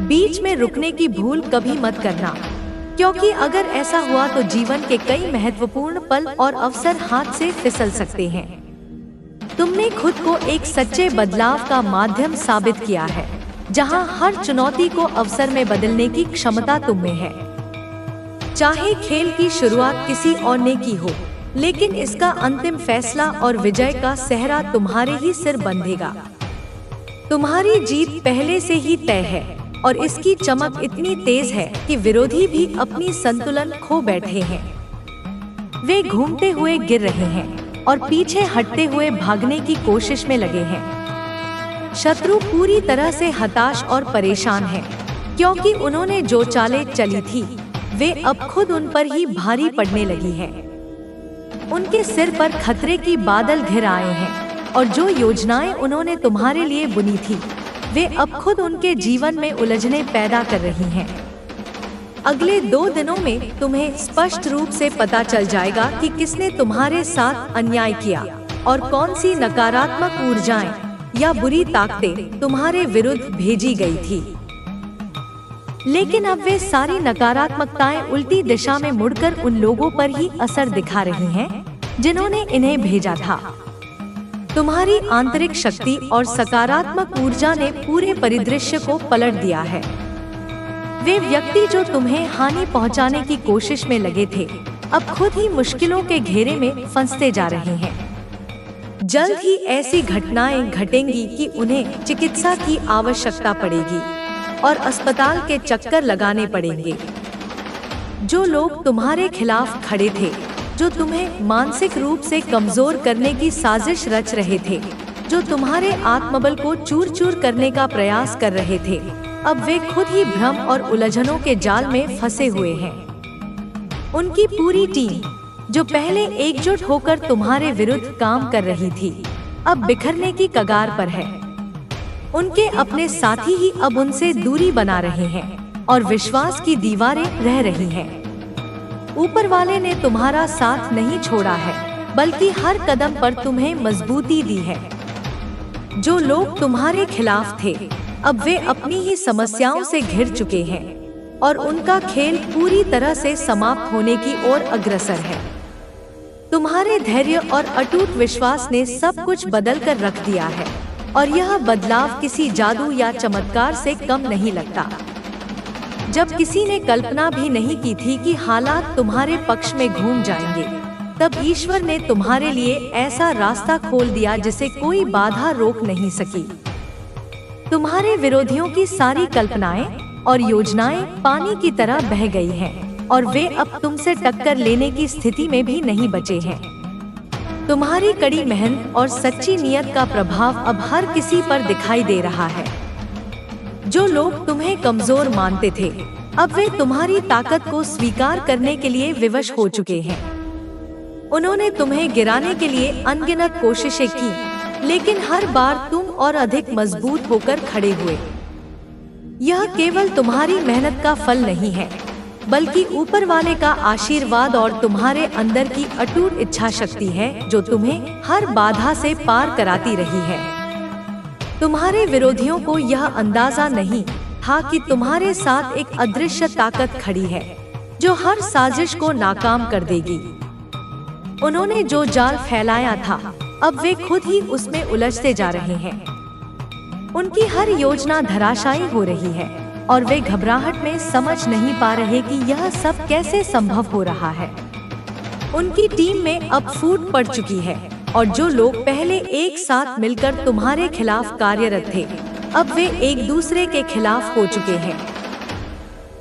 बीच में रुकने की भूल कभी मत करना, क्योंकि अगर ऐसा हुआ तो जीवन के कई महत्वपूर्ण पल और अवसर हाथ से फिसल सकते हैं। तुमने खुद को एक सच्चे बदलाव का माध्यम साबित किया है, जहां हर चुनौती को अवसर में बदलने की क्षमता तुम में है। चाहे खेल की शुरुआत किसी और ने की हो, लेकिन इसका अंतिम फैसला और विजय का सेहरा तुम्हारे ही सिर बंधेगा। तुम्हारी जीत पहले से ही तय है और इसकी चमक इतनी तेज है कि विरोधी भी अपनी संतुलन खो बैठे हैं। वे घूमते हुए गिर रहे हैं और पीछे हटते हुए भागने की कोशिश में लगे हैं। शत्रु पूरी तरह से हताश और परेशान है, क्योंकि उन्होंने जो चालें चली थी वे अब खुद उन पर ही भारी पड़ने लगी हैं। उनके सिर पर खतरे की बादल घिर आए हैं और जो योजनाएं उन्होंने तुम्हारे लिए बुनी थी वे अब खुद उनके जीवन में उलझने पैदा कर रही हैं। अगले 2 दिनों में तुम्हें स्पष्ट रूप से पता चल जाएगा कि किसने तुम्हारे साथ अन्याय किया और कौन सी नकारात्मक ऊर्जाएं या बुरी ताकतें तुम्हारे विरुद्ध भेजी गई थी। लेकिन अब वे सारी नकारात्मकताएं उल्टी दिशा में मुड़कर उन लोगों पर ही असर दिखा रही हैं, जिन्होंने इन्हें भेजा था। तुम्हारी आंतरिक शक्ति और सकारात्मक ऊर्जा ने पूरे परिदृश्य को पलट दिया है। वे व्यक्ति जो तुम्हें हानि पहुंचाने की कोशिश में लगे थे, अब खुद ही मुश्किलों के घेरे में फंसते जा रहे हैं। जल्द ही ऐसी घटनाएं घटेंगी कि उन्हें चिकित्सा की आवश्यकता पड़ेगी और अस्पताल के चक्कर लगाने पड़ेंगे। जो लोग तुम्हारे खिलाफ खड़े थे, जो तुम्हें मानसिक रूप से कमजोर करने की साजिश रच रहे थे, जो तुम्हारे आत्मबल को चूर चूर करने का प्रयास कर रहे थे, अब वे खुद ही भ्रम और उलझनों के जाल में फंसे हुए हैं। उनकी पूरी टीम, जो पहले एकजुट होकर तुम्हारे विरुद्ध काम कर रही थी, अब बिखरने की कगार पर है। उनके अपने साथी ही अब उनसे दूरी बना रहे हैं और विश्वास की दीवारें रह रही हैं। ऊपर वाले ने तुम्हारा साथ नहीं छोड़ा है, बल्कि हर कदम पर तुम्हें मजबूती दी है। जो लोग तुम्हारे खिलाफ थे, अब वे अपनी ही समस्याओं से घिर चुके हैं और उनका खेल पूरी तरह से समाप्त होने की ओर अग्रसर है। तुम्हारे धैर्य और अटूट विश्वास ने सब कुछ बदल कर रख दिया है और यह बदलाव किसी जादू या चमत्कार से कम नहीं लगता। जब किसी ने कल्पना भी नहीं की थी कि हालात तुम्हारे पक्ष में घूम जाएंगे, तब ईश्वर ने तुम्हारे लिए ऐसा रास्ता खोल दिया जिसे कोई बाधा रोक नहीं सकी। तुम्हारे विरोधियों की सारी कल्पनाएं और योजनाएं पानी की तरह बह गई हैं और वे अब तुमसे टक्कर लेने की स्थिति में भी नहीं बचे हैं। तुम्हारी कड़ी मेहनत और सच्ची नियत का प्रभाव अब हर किसी पर दिखाई दे रहा है। जो लोग तुम्हें कमजोर मानते थे, अब वे तुम्हारी ताकत को स्वीकार करने के लिए विवश हो चुके हैं। उन्होंने तुम्हें गिराने के लिए अनगिनत कोशिशें की, लेकिन हर बार तुम और अधिक मजबूत होकर खड़े हुए। यह केवल तुम्हारी मेहनत का फल नहीं है, बल्कि ऊपर वाले का आशीर्वाद और तुम्हारे अंदर की अटूट इच्छा शक्ति है, जो तुम्हें हर बाधा से पार कराती रही है। तुम्हारे विरोधियों को यह अंदाजा नहीं था कि तुम्हारे साथ एक अदृश्य ताकत खड़ी है, जो हर साजिश को नाकाम कर देगी। उन्होंने जो जाल फैलाया था, अब वे खुद ही उसमें उलझते जा रहे हैं। उनकी हर योजना धराशायी हो रही है और वे घबराहट में समझ नहीं पा रहे कि यह सब कैसे संभव हो रहा है। उनकी टीम में अब फूट पड़ चुकी है और जो लोग पहले एक साथ मिलकर तुम्हारे खिलाफ कार्यरत थे, अब वे एक दूसरे के खिलाफ हो चुके हैं।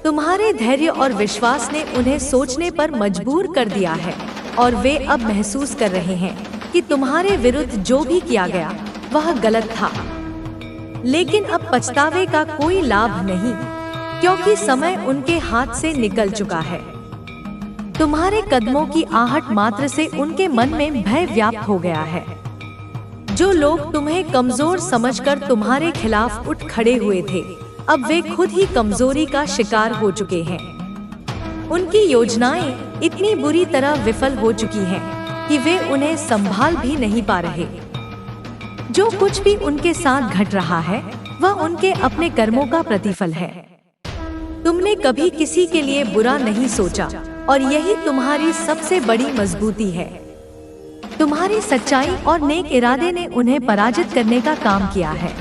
तुम्हारे धैर्य और विश्वास ने उन्हें सोचने पर मजबूर कर दिया है और वे अब महसूस कर रहे हैं कि तुम्हारे विरुद्ध जो भी किया गया वह गलत था। लेकिन अब पछतावे का कोई लाभ नहीं, क्योंकि समय उनके हाथ से निकल चुका है। तुम्हारे कदमों की आहट मात्र से उनके मन में भय व्याप्त हो गया है। जो लोग तुम्हें कमजोर समझकर तुम्हारे खिलाफ उठ खड़े हुए थे, अब वे खुद ही कमजोरी का शिकार हो चुके हैं। उनकी योजनाएं इतनी बुरी तरह विफल हो चुकी हैं कि वे उन्हें संभाल भी नहीं पा रहे। जो कुछ भी उनके साथ घट रहा है, वह उनके अपने कर्मों का प्रतिफल है। तुमने कभी किसी के लिए बुरा नहीं सोचा और यही तुम्हारी सबसे बड़ी मजबूती है। तुम्हारी सच्चाई और नेक इरादे ने उन्हें पराजित करने का काम किया है।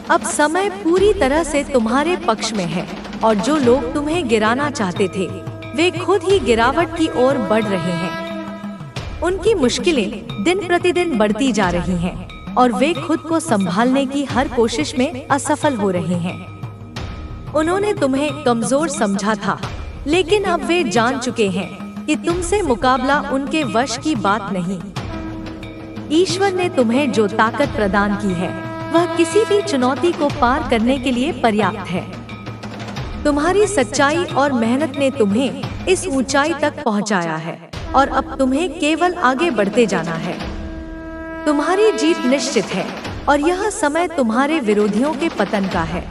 अब समय पूरी तरह से तुम्हारे पक्ष में है और जो लोग तुम्हें गिराना चाहते थे वे खुद ही गिरावट की ओर बढ़ रहे हैं। उनकी मुश्किलें दिन प्रतिदिन बढ़ती जा रही हैं और वे खुद को संभालने की हर कोशिश में असफल हो रहे हैं। उन्होंने तुम्हें कमजोर समझा था, लेकिन अब वे जान चुके हैं कि तुमसे मुकाबला उनके वश की बात नहीं। ईश्वर ने तुम्हें जो ताकत प्रदान की है वह किसी भी चुनौती को पार करने के लिए पर्याप्त है। तुम्हारी सच्चाई और मेहनत ने तुम्हें इस ऊंचाई तक पहुंचाया है और अब तुम्हें केवल आगे बढ़ते जाना है। तुम्हारी जीत निश्चित है और यह समय तुम्हारे विरोधियों के पतन का है।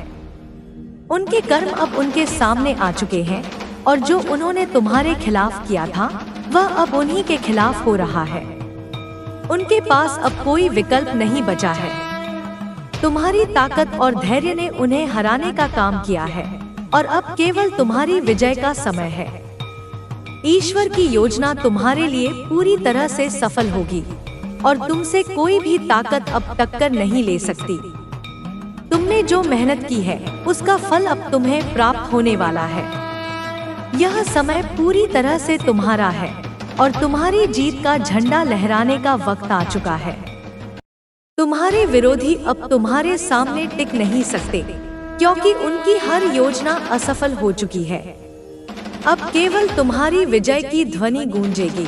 उनके कर्म अब उनके सामने आ चुके हैं और जो उन्होंने तुम्हारे खिलाफ किया था वह अब उन्हीं के खिलाफ हो रहा है। उनके पास अब कोई विकल्प नहीं बचा है। तुम्हारी ताकत और धैर्य ने उन्हें हराने का काम किया है और अब केवल तुम्हारी विजय का समय है। ईश्वर की योजना तुम्हारे लिए पूरी तरह से सफल होगी और तुमसे कोई भी ताकत अब टक्कर नहीं ले सकती। तुमने जो मेहनत की है उसका फल अब तुम्हें प्राप्त होने वाला है। यह समय पूरी तरह से तुम्हारा है और तुम्हारी जीत का झंडा लहराने का वक्त आ चुका है। तुम्हारे विरोधी अब तुम्हारे सामने टिक नहीं सकते क्योंकि उनकी हर योजना असफल हो चुकी है। अब केवल तुम्हारी विजय की ध्वनि गूंजेगी।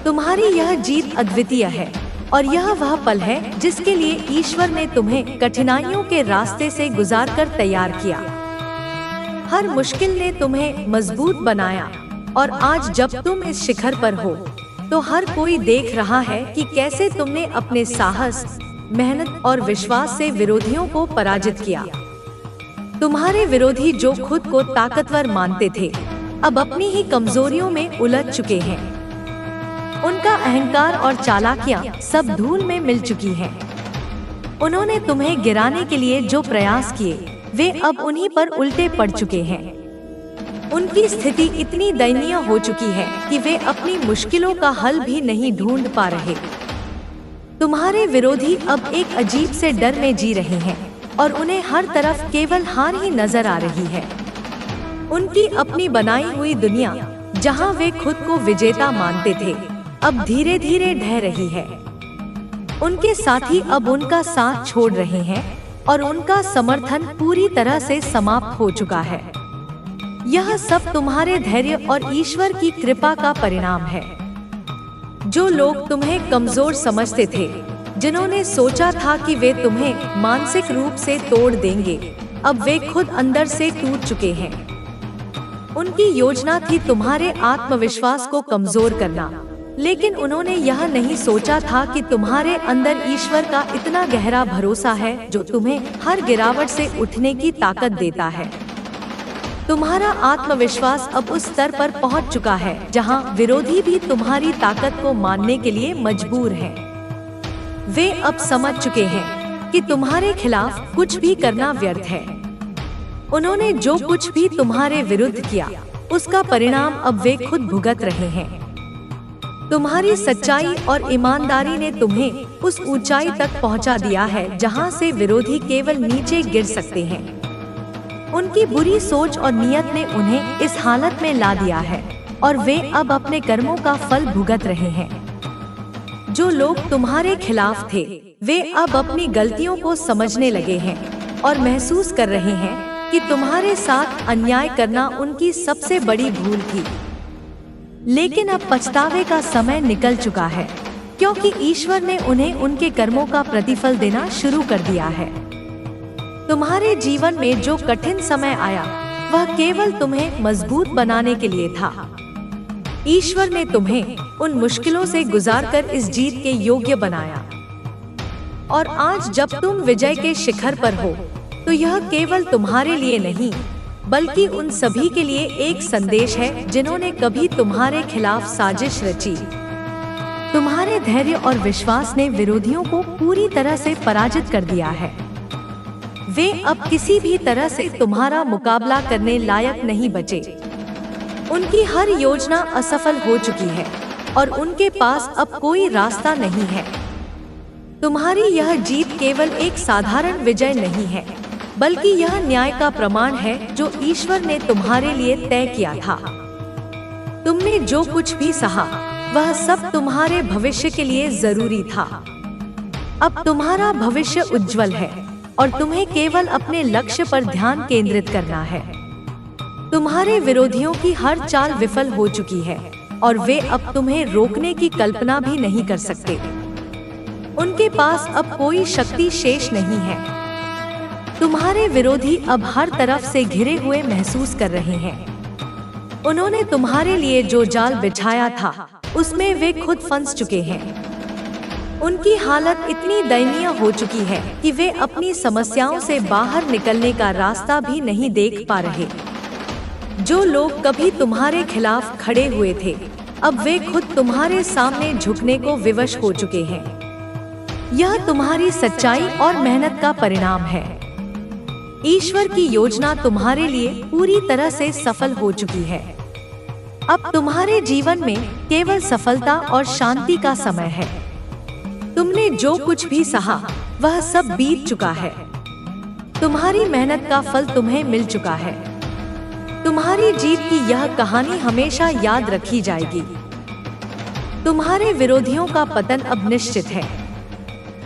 तुम्हारी यह जीत अद्वितीय है और यह वह पल है जिसके लिए ईश्वर ने तुम्हें कठिनाइयों के रास्ते से गुजारकर तैयार किया। हर मुश्किल ने तुम्हें मजबूत बनाया और आज जब तुम इस शिखर पर हो तो हर कोई देख रहा है कि कैसे तुमने अपने साहस, मेहनत और विश्वास से विरोधियों को पराजित किया। तुम्हारे विरोधी जो खुद को ताकतवर मानते थे अब अपनी ही कमजोरियों में उलझ चुके हैं। उनका अहंकार और चालाकियां सब धूल में मिल चुकी हैं। उन्होंने तुम्हें गिराने के लिए जो प्रयास किए वे अब उन्हीं पर उल्टे पड़ चुके हैं। उनकी स्थिति इतनी दयनीय हो चुकी है कि वे अपनी मुश्किलों का हल भी नहीं ढूंढ पा रहे। तुम्हारे विरोधी अब एक अजीब से डर में जी रहे हैं और उन्हें हर तरफ केवल हार ही नजर आ रही है। उनकी अपनी बनाई हुई दुनिया जहां वे खुद को विजेता मानते थे अब धीरे धीरे ढह रही है। उनके साथी अब उनका साथ छोड़ रहे हैं और उनका समर्थन पूरी तरह से समाप्त हो चुका है। यह सब तुम्हारे धैर्य और ईश्वर की कृपा का परिणाम है। जो लोग तुम्हें कमजोर समझते थे, जिन्होंने सोचा था कि वे तुम्हें मानसिक रूप से तोड़ देंगे, अब वे खुद अंदर से टूट चुके हैं। उनकी योजना थी तुम्हारे आत्मविश्वास को कमजोर करना, लेकिन उन्होंने यह नहीं सोचा था कि तुम्हारे अंदर ईश्वर का इतना गहरा भरोसा है जो तुम्हें हर गिरावट से उठने की ताकत देता है। तुम्हारा आत्मविश्वास अब उस स्तर पर पहुंच चुका है जहां विरोधी भी तुम्हारी ताकत को मानने के लिए मजबूर हैं। वे अब समझ चुके हैं कि तुम्हारे खिलाफ कुछ भी करना व्यर्थ है। उन्होंने जो कुछ भी तुम्हारे विरुद्ध किया उसका परिणाम अब वे खुद भुगत रहे हैं। तुम्हारी सच्चाई और ईमानदारी ने तुम्हें उस ऊंचाई तक पहुंचा दिया है जहां से विरोधी केवल नीचे गिर सकते हैं। उनकी बुरी सोच और नियत ने उन्हें इस हालत में ला दिया है और वे अब अपने कर्मों का फल भुगत रहे हैं। जो लोग तुम्हारे खिलाफ थे वे अब अपनी गलतियों को समझने लगे हैं और महसूस कर रहे हैं कि तुम्हारे साथ अन्याय करना उनकी सबसे बड़ी भूल थी। लेकिन अब पछतावे का समय निकल चुका है क्योंकि ईश्वर ने उन्हें उनके कर्मों का प्रतिफल देना शुरू कर दिया है। तुम्हारे जीवन में जो कठिन समय आया वह केवल तुम्हें मजबूत बनाने के लिए था। ईश्वर ने तुम्हें उन मुश्किलों से गुजारकर इस जीत के योग्य बनाया और आज जब तुम विजय के शिखर पर हो तो यह केवल तुम्हारे लिए नहीं बल्कि उन सभी के लिए एक संदेश है जिन्होंने कभी तुम्हारे खिलाफ साजिश रची। तुम्हारे धैर्य और विश्वास ने विरोधियों को पूरी तरह से पराजित कर दिया है। वे अब किसी भी तरह से तुम्हारा मुकाबला करने लायक नहीं बचे। उनकी हर योजना असफल हो चुकी है और उनके पास अब कोई रास्ता नहीं है। तुम्हारी यह जीत केवल एक साधारण विजय नहीं है, बल्कि यह न्याय का प्रमाण है जो ईश्वर ने तुम्हारे लिए तय किया था। तुमने जो कुछ भी सहा, वह सब तुम्हारे भविष्य के लिए जरूरी था। अब तुम्हारा भविष्य उज्जवल है और तुम्हें केवल अपने लक्ष्य पर ध्यान केंद्रित करना है। तुम्हारे विरोधियों की हर चाल विफल हो चुकी है और वे अब तुम्हें रोकने की कल्पना भी नहीं कर सकते। उनके पास अब कोई शक्ति शेष नहीं है। तुम्हारे विरोधी अब हर तरफ से घिरे हुए महसूस कर रहे हैं। उन्होंने तुम्हारे लिए जो जाल बिछाया था, उसमें वे खुद फंस चुके हैं। उनकी हालत इतनी दयनीय हो चुकी है कि वे अपनी समस्याओं से बाहर निकलने का रास्ता भी नहीं देख पा रहे। जो लोग कभी तुम्हारे खिलाफ खड़े हुए थे, अब वे खुद तुम्हारे सामने झुकने को विवश हो चुके हैं। यह तुम्हारी सच्चाई और मेहनत का परिणाम है। ईश्वर की योजना तुम्हारे लिए पूरी तरह से सफल हो चुकी है। अब तुम्हारे जीवन में केवल सफलता और शांति का समय है। तुमने जो कुछ भी सहा, वह सब बीत चुका है। तुम्हारी मेहनत का फल तुम्हें मिल चुका है। तुम्हारी जीत की यह कहानी हमेशा याद रखी जाएगी। तुम्हारे विरोधियों का पतन अब निश्चित है।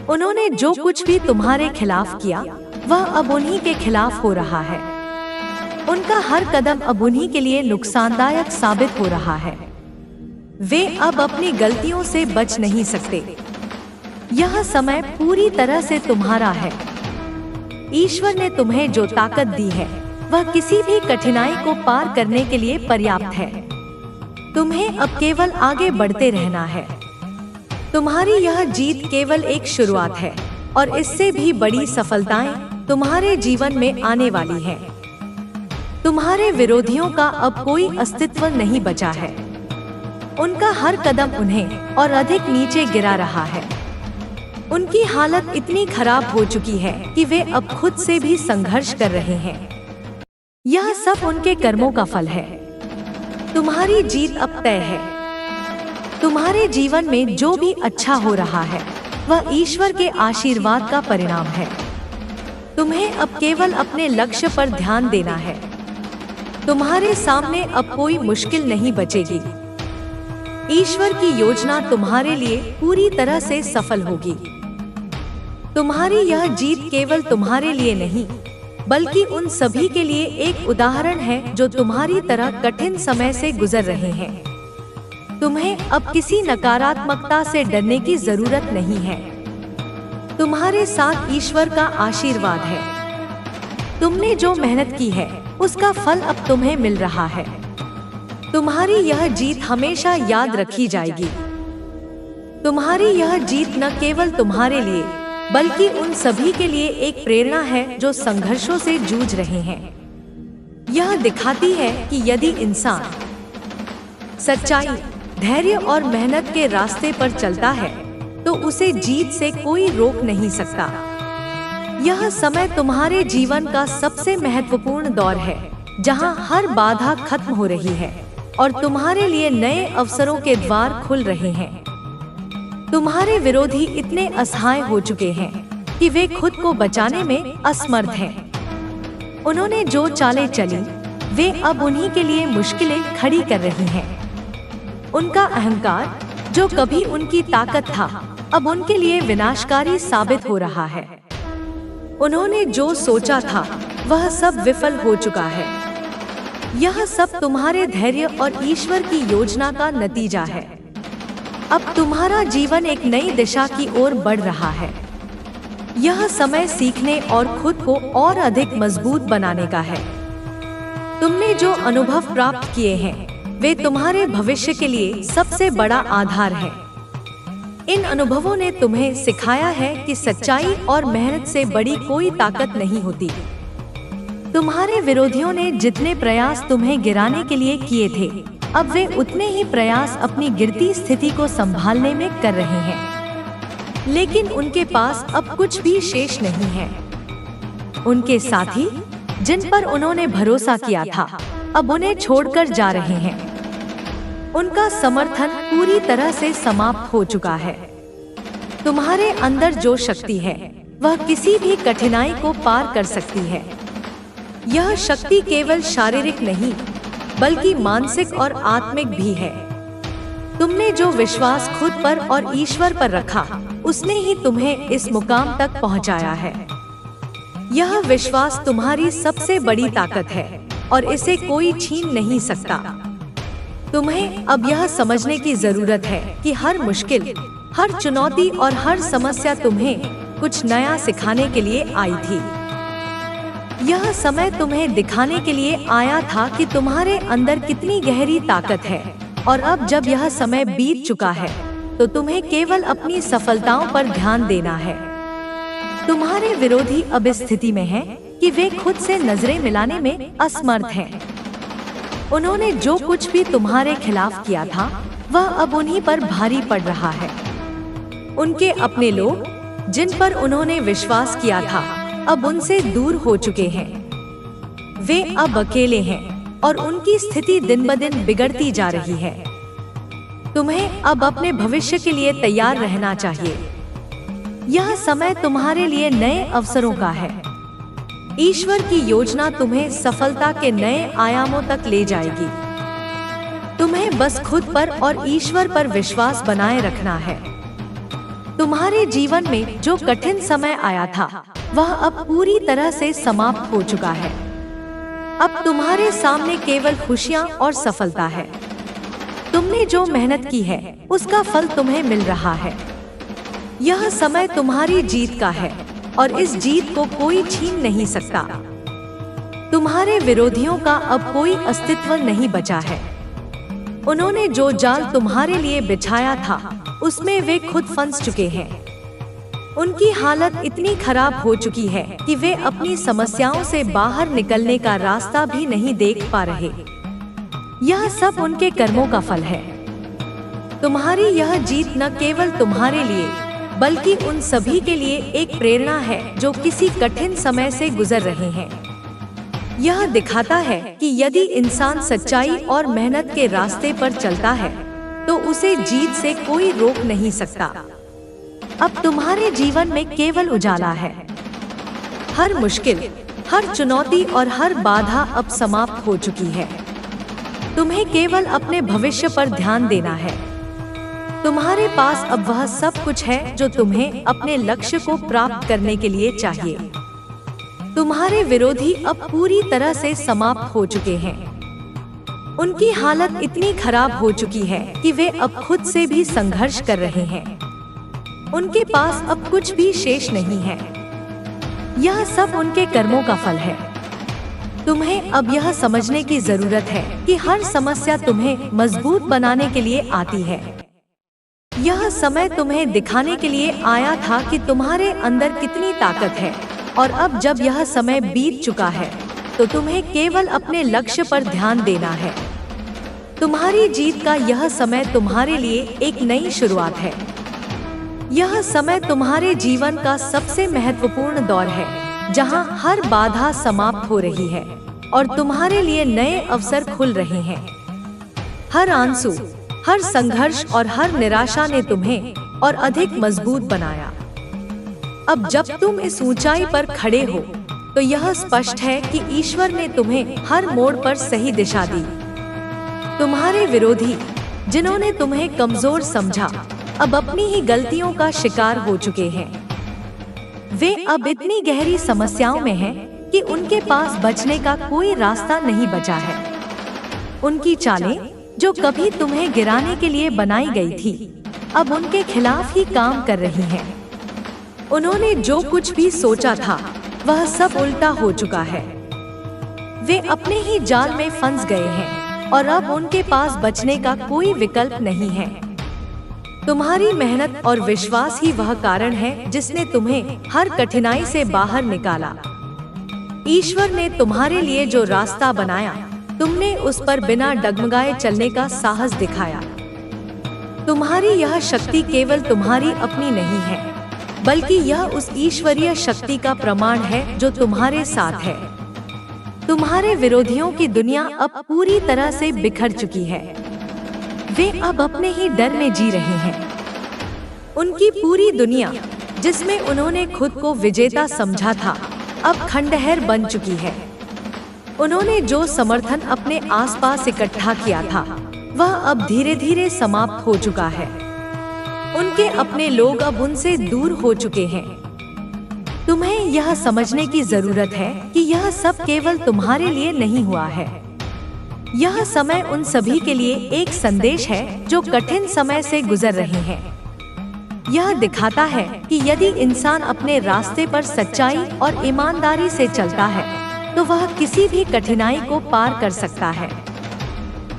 उन्होंने जो कुछ भी तुम्हारे खिलाफ किया, वह अब उन्हीं के खिलाफ हो रहा है। उनका हर कदम अब उन्हीं के लिए नुकसानदायक साबित हो रहा है। वे अब अपनी गलतियों से बच नहीं सकते। यह समय पूरी तरह से तुम्हारा है। ईश्वर ने तुम्हें जो ताकत दी है, वह किसी भी कठिनाई को पार करने के लिए पर्याप्त है। तुम्हें अब केवल आगे बढ़ते रहना है। तुम्हारी यह जीत केवल एक शुरुआत है और इससे भी बड़ी सफलताएं तुम्हारे जीवन में आने वाली हैं। तुम्हारे विरोधियों का अब कोई अस्तित्व नहीं बचा है। उनका हर कदम उन्हें और अधिक नीचे गिरा रहा है। उनकी हालत इतनी खराब हो चुकी है कि वे अब खुद से भी संघर्ष कर रहे हैं। यह सब उनके कर्मों का फल है। तुम्हारी जीत अब तय है। तुम्हारे जीवन में जो भी अच्छा हो रहा है, वह ईश्वर के आशीर्वाद का परिणाम है। तुम्हें अब केवल अपने लक्ष्य पर ध्यान देना है। तुम्हारे सामने अब कोई मुश्किल नहीं बचेगी। ईश्वर की योजना तुम्हारे लिए पूरी तरह से सफल होगी। तुम्हारी यह जीत केवल तुम्हारे लिए नहीं, बल्कि उन सभी के लिए एक उदाहरण है जो तुम्हारी तरह कठिन समय से गुजर रहे हैं। तुम्हें अब किसी नकारात्मकता से डरने की जरूरत नहीं है। तुम्हारे साथ ईश्वर का आशीर्वाद है। तुमने जो मेहनत की है, उसका फल अब तुम्हें मिल रहा है। तुम्हारी यह जीत हमेशा याद रखी जाएगी। तुम्हारी यह जीत न केवल तुम्हारे लिए, बल्कि उन सभी के लिए एक प्रेरणा है जो संघर्षों से जूझ रहे हैं। यह दिखाती है कि यदि इंसान सच्चाई, धैर्य और मेहनत के रास्ते पर चलता है, तो उसे जीत से कोई रोक नहीं सकता। यह समय तुम्हारे जीवन का सबसे महत्वपूर्ण दौर है, जहां हर बाधा खत्म हो रही है और तुम्हारे लिए नए अवसरों के द्वार खुल रहे हैं। तुम्हारे विरोधी इतने असहाय हो चुके हैं कि वे खुद को बचाने में असमर्थ हैं। उन्होंने जो चालें चली, वे अब उन्हीं के लिए मुश्किलें खड़ी कर रही हैं। उनका अहंकार, जो कभी उनकी ताकत था, अब उनके लिए विनाशकारी साबित हो रहा है। उन्होंने जो सोचा था, वह सब विफल हो चुका है। यह सब तुम्हारे धैर्य और ईश्वर की योजना का नतीजा है। अब तुम्हारा जीवन एक नई दिशा की ओर बढ़ रहा है। यह समय सीखने और खुद को और अधिक मजबूत बनाने का है। तुमने जो अनुभव प्राप्त किए हैं, वे तुम्हारे भविष्य के लिए सबसे बड़ा आधार है। इन अनुभवों ने तुम्हें सिखाया है कि सच्चाई और मेहनत से बड़ी कोई ताकत नहीं होती। तुम्हारे विरोधियों ने जितने प्रयास तुम्हें गिराने के लिए किए थे, अब वे उतने ही प्रयास अपनी गिरती स्थिति को संभालने में कर रहे हैं, लेकिन उनके पास अब कुछ भी शेष नहीं है। उनके साथी, जिन पर उन्होंने भरोसा किया था, अब उन्हें छोड़कर जा रहे हैं। उनका समर्थन पूरी तरह से समाप्त हो चुका है। तुम्हारे अंदर जो शक्ति है वह किसी भी कठिनाई को पार कर सकती है। यह शक्ति केवल शारीरिक नहीं बल्कि मानसिक और आत्मिक भी है। तुमने जो विश्वास खुद पर और ईश्वर पर रखा, उसने ही तुम्हें इस मुकाम तक पहुंचाया है। यह विश्वास तुम्हारी सबसे बड़ी ताकत है और इसे कोई छीन नहीं सकता। तुम्हें अब यह समझने की जरूरत है कि हर मुश्किल, हर चुनौती और हर समस्या तुम्हें कुछ नया सिखाने के लिए आई थी। यह समय तुम्हें दिखाने के लिए आया था कि तुम्हारे अंदर कितनी गहरी ताकत है। और अब जब यह समय बीत चुका है तो तुम्हें केवल अपनी सफलताओं पर ध्यान देना है। तुम्हारे विरोधी अब इस स्थिति में हैं कि वे खुद से नजरें मिलाने में असमर्थ हैं। उन्होंने जो कुछ भी तुम्हारे खिलाफ किया था वह अब उन्हीं पर भारी पड़ रहा है। उनके अपने लोग, जिन पर उन्होंने विश्वास किया था, अब उनसे दूर हो चुके हैं। वे अब अकेले हैं और उनकी स्थिति दिन ब दिन बिगड़ती जा रही है। तुम्हें अब अपने भविष्य के लिए तैयार रहना चाहिए। यह समय तुम्हारे लिए नए अवसरों का है। ईश्वर की योजना तुम्हें सफलता के नए आयामों तक ले जाएगी। तुम्हें बस खुद पर और ईश्वर पर विश्वास बनाए रखना है। तुम्हारे जीवन में जो कठिन समय आया था वह अब पूरी तरह से समाप्त हो चुका है। अब तुम्हारे सामने केवल खुशियां और सफलता है। तुमने जो मेहनत की है उसका फल तुम्हें मिल रहा है। यह समय तुम्हारी जीत का है और इस जीत को कोई छीन नहीं सकता। तुम्हारे विरोधियों का अब कोई अस्तित्व नहीं बचा है। उन्होंने जो जाल तुम्हारे लिए बिछाया था उसमें वे खुद फंस चुके हैं। उनकी हालत इतनी खराब हो चुकी है कि वे अपनी समस्याओं से बाहर निकलने का रास्ता भी नहीं देख पा रहे। यह सब उनके कर्मों का फल है। तुम्हारी यह जीत न केवल तुम्हारे लिए बल्कि उन सभी के लिए एक प्रेरणा है जो किसी कठिन समय से गुजर रहे हैं। यह दिखाता है कि यदि इंसान सच्चाई और मेहनत के रास्ते पर चलता है तो उसे जीत से कोई रोक नहीं सकता। अब तुम्हारे जीवन में केवल उजाला है। हर मुश्किल, हर चुनौती और हर बाधा अब समाप्त हो चुकी है। तुम्हें केवल अपने भविष्य पर ध्यान देना है। तुम्हारे पास अब वह सब कुछ है जो तुम्हें अपने लक्ष्य को प्राप्त करने के लिए चाहिए। तुम्हारे विरोधी अब पूरी तरह से समाप्त हो चुके हैं। उनकी हालत इतनी खराब हो चुकी है कि वे अब खुद से भी संघर्ष कर रहे हैं। उनके पास अब कुछ भी शेष नहीं है। यह सब उनके कर्मों का फल है। तुम्हें अब यह समझने की जरूरत है कि हर समस्या तुम्हें मजबूत बनाने के लिए आती है। यह समय तुम्हें दिखाने के लिए आया था कि तुम्हारे अंदर कितनी ताकत है। और अब जब यह समय बीत चुका है तो तुम्हें केवल अपने लक्ष्य पर ध्यान देना है। तुम्हारी जीत का यह समय तुम्हारे लिए एक नई शुरुआत है। यह समय तुम्हारे जीवन का सबसे महत्वपूर्ण दौर है, जहां हर बाधा समाप्त हो रही है और तुम्हारे लिए नए अवसर खुल रहे हैं। हर आंसू, हर संघर्ष और हर निराशा ने तुम्हें और अधिक मजबूत बनाया। अब जब तुम इस ऊंचाई पर खड़े हो तो यह स्पष्ट है कि ईश्वर ने तुम्हें हर मोड़ पर सही दिशा दी। तुम्हारे विरोधी, जिन्होंने तुम्हें कमजोर समझा, अब अपनी ही गलतियों का शिकार हो चुके हैं। वे अब इतनी गहरी समस्याओं में हैं कि उनके पास बचने का कोई रास्ता नहीं बचा है। उनकी चालें, जो कभी तुम्हें गिराने के लिए बनाई गई थी, अब उनके खिलाफ ही काम कर रही हैं। उन्होंने जो कुछ भी सोचा था वह सब उल्टा हो चुका है। वे अपने ही जाल में फंस गए हैं और अब उनके पास बचने का कोई विकल्प नहीं है। तुम्हारी मेहनत और विश्वास ही वह कारण है जिसने तुम्हें हर कठिनाई से बाहर निकाला। ईश्वर ने तुम्हारे लिए जो रास्ता बनाया, तुमने उस पर बिना डगमगाए चलने का साहस दिखाया। तुम्हारी यह शक्ति केवल तुम्हारी अपनी नहीं है, बल्कि यह उस ईश्वरीय शक्ति का प्रमाण है जो तुम्हारे साथ है। तुम्हारे विरोधियों की दुनिया अब पूरी तरह से बिखर चुकी है। वे अब अपने ही डर में जी रहे हैं। उनकी पूरी दुनिया, जिसमें उन्होंने खुद को विजेता समझा था, अब खंडहर बन चुकी है। उन्होंने जो समर्थन अपने आसपास इकट्ठा किया था, वह अब धीरे धीरे समाप्त हो चुका है। उनके अपने लोग अब उनसे दूर हो चुके हैं। तुम्हें यह समझने की जरूरत है कि यह सब केवल तुम्हारे लिए नहीं हुआ है। यह समय उन सभी के लिए एक संदेश है जो कठिन समय से गुजर रहे हैं। यह दिखाता है कि यदि इंसान अपने रास्ते पर सच्चाई और ईमानदारी से चलता है, तो वह किसी भी कठिनाई को पार कर सकता है।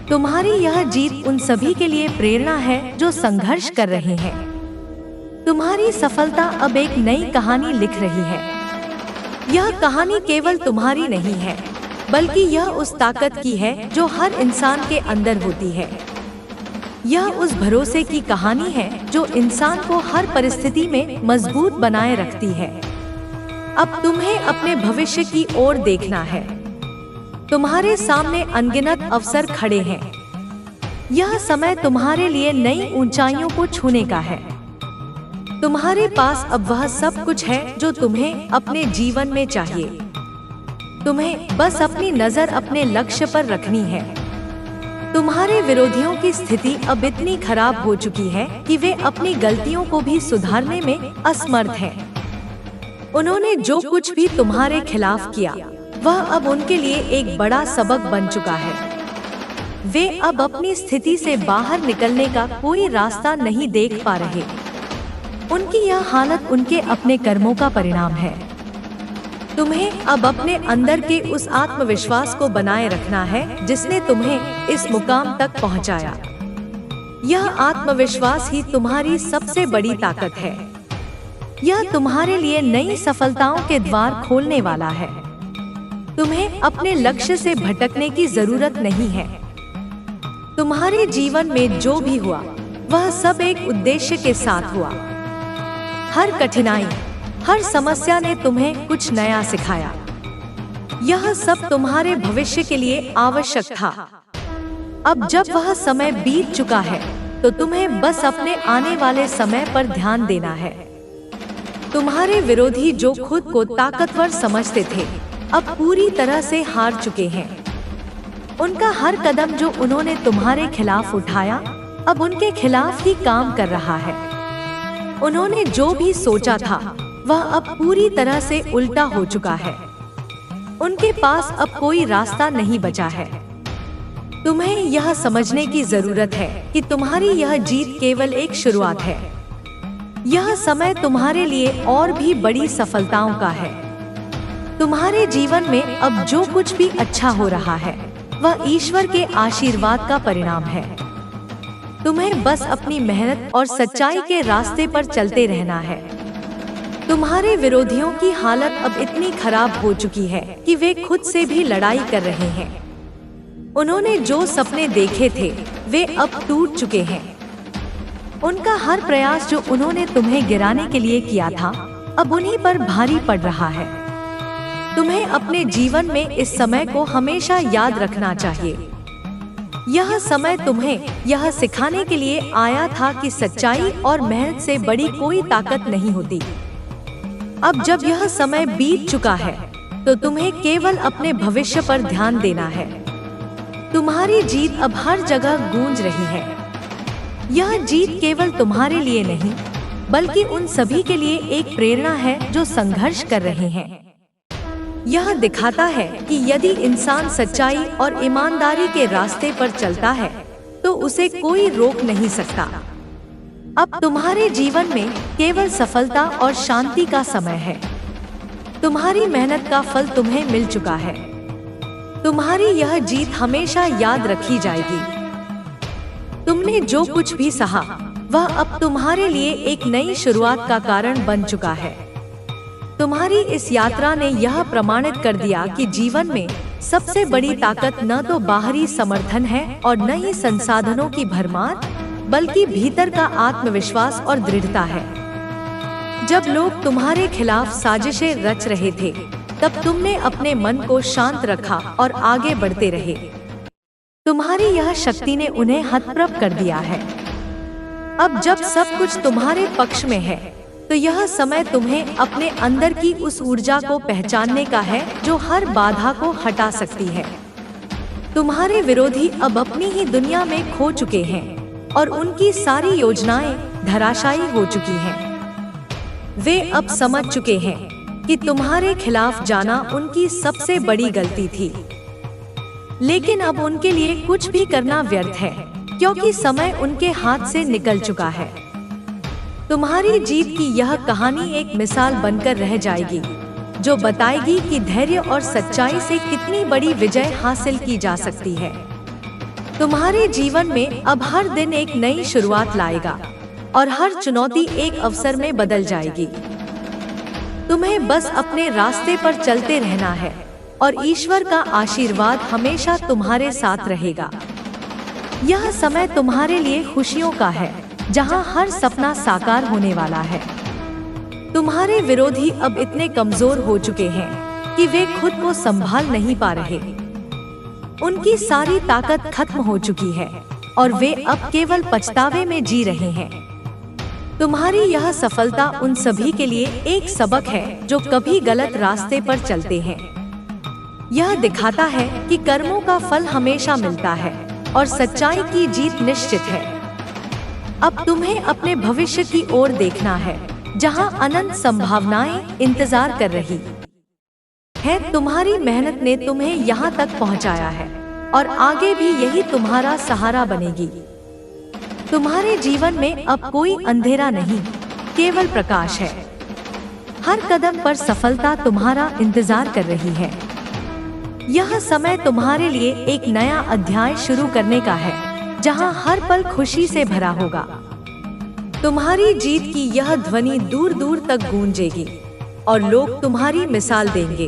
तुम्हारी यह जीत उन सभी के लिए प्रेरणा है जो संघर्ष कर रहे हैं। तुम्हारी सफलता अब एक नई कहानी लिख रही है। यह कहानी केवल तुम्हारी नहीं है, बल्कि यह उस ताकत की है जो हर इंसान के अंदर होती है। यह उस भरोसे की कहानी है जो इंसान को हर परिस्थिति में मजबूत बनाए रखती है। अब तुम्हें अपने भविष्य की ओर देखना है। तुम्हारे सामने अनगिनत अवसर खड़े हैं। यह समय तुम्हारे लिए नई ऊंचाइयों को छूने का है। तुम्हारे पास अब वह सब कुछ है जो तुम्हें अपने जीवन में चाहिए। तुम्हें बस अपनी नजर अपने लक्ष्य पर रखनी है। तुम्हारे विरोधियों की स्थिति अब इतनी खराब हो चुकी है कि वे अपनी गलतियों को भी सुधारने में असमर्थ हैं। उन्होंने जो कुछ भी तुम्हारे खिलाफ किया, वह अब उनके लिए एक बड़ा सबक बन चुका है। वे अब अपनी स्थिति से बाहर निकलने का कोई रास्ता नहीं देख पा रहे। उनकी यह हालत उनके अपने कर्मों का परिणाम है। तुम्हें अब अपने अंदर के उस आत्मविश्वास को बनाए रखना है जिसने तुम्हें इस मुकाम तक पहुंचाया। यह आत्मविश्वास ही तुम्हारी सबसे बड़ी ताकत है। यह तुम्हारे लिए नई सफलताओं के द्वार खोलने वाला है। तुम्हें अपने लक्ष्य से भटकने की जरूरत नहीं है। तुम्हारे जीवन में जो भी हुआ, वह सब एक उद्देश्य के साथ हुआ। हर कठिनाई, हर समस्या ने तुम्हें कुछ नया सिखाया। यह सब तुम्हारे भविष्य के लिए आवश्यक था। अब जब वह समय बीत चुका है, तो तुम्हें बस अपने आने वाले समय पर ध्यान देना है। तुम्हारे विरोधी जो खुद को ताकतवर समझते थे, अब पूरी तरह से हार चुके हैं। उनका हर कदम जो उन्होंने तुम्हारे खिलाफ उठाया, अब उनके खिलाफ ही काम कर रहा है। उन्होंने जो भी सोचा था, वह अब पूरी तरह से उल्टा हो चुका है। उनके पास अब कोई रास्ता नहीं बचा है। तुम्हें यह समझने की जरूरत है कि तुम्हारी यह जीत केवल एक शुरुआत है। यह समय तुम्हारे लिए और भी बड़ी सफलताओं का है। तुम्हारे जीवन में अब जो कुछ भी अच्छा हो रहा है, वह ईश्वर के आशीर्वाद का परिणाम है। तुम्हें बस अपनी मेहनत और सच्चाई के रास्ते पर चलते रहना है। तुम्हारे विरोधियों की हालत अब इतनी खराब हो चुकी है कि वे खुद से भी लड़ाई कर रहे हैं। उन्होंने जो सपने देखे थे, वे अब टूट चुके हैं। उनका हर प्रयास जो उन्होंने तुम्हें गिराने के लिए किया था, अब उन्हीं पर भारी पड़ रहा है। तुम्हें अपने जीवन में इस समय को हमेशा याद रखना चाहिए। यह समय तुम्हें यह सिखाने के लिए आया था कि सच्चाई और मेहनत से बड़ी कोई ताकत नहीं होती। अब जब यह समय बीत चुका है, तो तुम्हें केवल अपने भविष्य पर ध्यान देना है। तुम्हारी जीत अब हर जगह गूंज रही है। यह जीत केवल तुम्हारे लिए नहीं, बल्कि उन सभी के लिए एक प्रेरणा है जो संघर्ष कर रहे हैं। यह दिखाता है कि यदि इंसान सच्चाई और ईमानदारी के रास्ते पर चलता है, तो उसे कोई रोक नहीं सकता। अब तुम्हारे जीवन में केवल सफलता और शांति का समय है। तुम्हारी मेहनत का फल तुम्हें मिल चुका है। तुम्हारी यह जीत हमेशा याद रखी जाएगी। तुमने जो कुछ भी सहा, वह अब तुम्हारे लिए एक नई शुरुआत का कारण बन चुका है। तुम्हारी इस यात्रा ने यह प्रमाणित कर दिया कि जीवन में सबसे बड़ी ताकत न तो बाहरी समर्थन है और न ही संसाधनों की भरमार, बल्कि भीतर का आत्मविश्वास और दृढ़ता है। जब लोग तुम्हारे खिलाफ साजिशें रच रहे थे, तब तुमने अपने मन को शांत रखा और आगे बढ़ते रहे। तुम्हारी यह शक्ति ने उन्हें हतप्रभ कर दिया है। अब जब सब कुछ तुम्हारे पक्ष में है, तो यह समय तुम्हें अपने अंदर की उस ऊर्जा को पहचानने का है जो हर बाधा को हटा सकती है। तुम्हारे विरोधी अब अपनी ही दुनिया में खो चुके हैं और उनकी सारी योजनाएं धराशायी हो चुकी हैं। वे अब समझ चुके हैं कि तुम्हारे खिलाफ जाना उनकी सबसे बड़ी गलती थी, लेकिन अब उनके लिए कुछ भी करना व्यर्थ है, क्योंकि समय उनके हाथ से निकल चुका है। तुम्हारी जीत की यह कहानी एक मिसाल बनकर रह जाएगी, जो बताएगी कि धैर्य और सच्चाई से कितनी बड़ी विजय हासिल की जा सकती है। तुम्हारे जीवन में अब हर दिन एक नई शुरुआत लाएगा और हर चुनौती एक अवसर में बदल जाएगी। तुम्हें बस अपने रास्ते पर चलते रहना है और ईश्वर का आशीर्वाद हमेशा तुम्हारे साथ रहेगा। यह समय तुम्हारे लिए खुशियों का है, जहां हर सपना साकार होने वाला है। तुम्हारे विरोधी अब इतने कमजोर हो चुके हैं कि वे खुद को संभाल नहीं पा रहे। उनकी सारी ताकत खत्म हो चुकी है और वे अब केवल पछतावे में जी रहे हैं। तुम्हारी यह सफलता उन सभी के लिए एक सबक है जो कभी गलत रास्ते पर चलते हैं। यह दिखाता है कि कर्मों का फल हमेशा मिलता है और सच्चाई की जीत निश्चित है। अब तुम्हें अपने भविष्य की ओर देखना है, जहां अनंत संभावनाएं इंतजार कर रही है। तुम्हारी मेहनत ने तुम्हें यहाँ तक पहुँचाया है और आगे भी यही तुम्हारा सहारा बनेगी। तुम्हारे जीवन में अब कोई अंधेरा नहीं, केवल प्रकाश है। हर कदम पर सफलता तुम्हारा इंतजार कर रही है। यह समय तुम्हारे लिए एक नया अध्याय शुरू करने का है, जहां हर पल खुशी से भरा होगा। तुम्हारी जीत की यह ध्वनि दूर दूर तक गूंजेगी और लोग तुम्हारी मिसाल देंगे।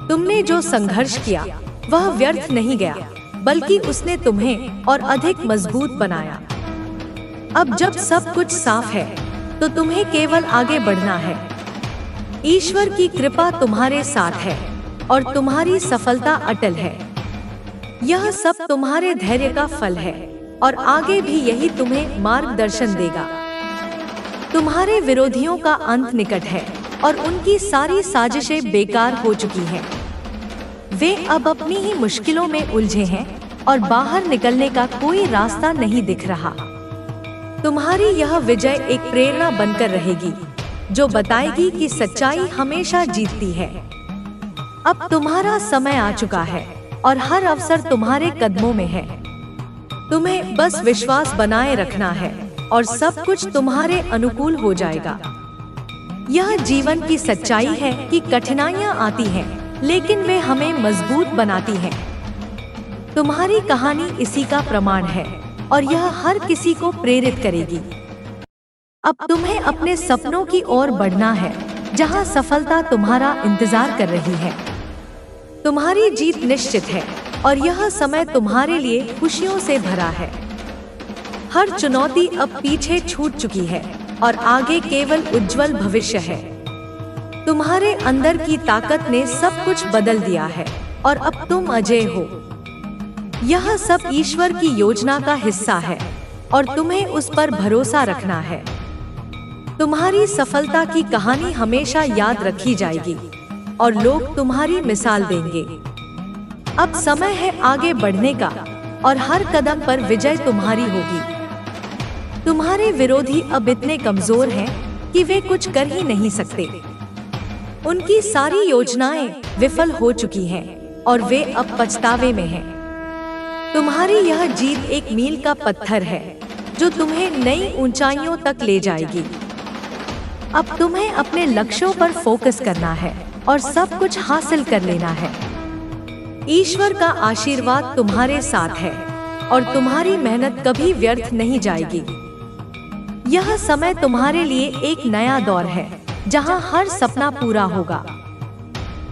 तुमने जो संघर्ष किया वह व्यर्थ नहीं गया, बल्कि उसने तुम्हें और अधिक मजबूत बनाया। अब जब सब कुछ साफ है, तो तुम्हें केवल आगे बढ़ना है। ईश्वर की कृपा तुम्हारे साथ है और तुम्हारी सफलता अटल है। यह सब तुम्हारे धैर्य का फल है और आगे भी यही तुम्हें मार्गदर्शन देगा। तुम्हारे विरोधियों का अंत निकट है और उनकी सारी साजिशें बेकार हो चुकी हैं। वे अब अपनी ही मुश्किलों में उलझे हैं और बाहर निकलने का कोई रास्ता नहीं दिख रहा। तुम्हारी यह विजय एक प्रेरणा बनकर रहेगी, जो बताएगी कि सच्चाई हमेशा जीतती है। अब तुम्हारा समय आ चुका है और हर अवसर तुम्हारे कदमों में है। तुम्हें बस विश्वास बनाए रखना है और सब कुछ तुम्हारे अनुकूल हो जाएगा। यह जीवन की सच्चाई है कि कठिनाइयां आती हैं, लेकिन वे हमें मजबूत बनाती हैं। तुम्हारी कहानी इसी का प्रमाण है और यह हर किसी को प्रेरित करेगी। अब तुम्हें अपने सपनों की ओर बढ़ना है, जहां सफलता तुम्हारा इंतजार कर रही है। तुम्हारी जीत निश्चित है और यह समय तुम्हारे लिए खुशियों से भरा है। हर चुनौती अब पीछे छूट चुकी है और आगे केवल उज्जवल भविष्य है। तुम्हारे अंदर की ताकत ने सब कुछ बदल दिया है और अब तुम अजय हो। यह सब ईश्वर की योजना का हिस्सा है और तुम्हें उस पर भरोसा रखना है। तुम्हारी सफलता की कहानी हमेशा याद रखी जाएगी और लोग तुम्हारी मिसाल देंगे। अब समय है आगे बढ़ने का और हर कदम पर विजय तुम्हारी होगी। तुम्हारे विरोधी अब इतने कमजोर हैं कि वे कुछ कर ही नहीं सकते। उनकी सारी योजनाएं विफल हो चुकी हैं और वे अब पछतावे में हैं। तुम्हारी यह जीत एक मील का पत्थर है, जो तुम्हें नई ऊंचाइयों तक ले जाएगी। अब तुम्हें अपने लक्ष्यों पर फोकस करना है और सब कुछ हासिल कर लेना है। ईश्वर का आशीर्वाद तुम्हारे साथ है और तुम्हारी मेहनत कभी व्यर्थ नहीं जाएगी। यह समय तुम्हारे लिए एक नया दौर है, जहां हर सपना पूरा होगा।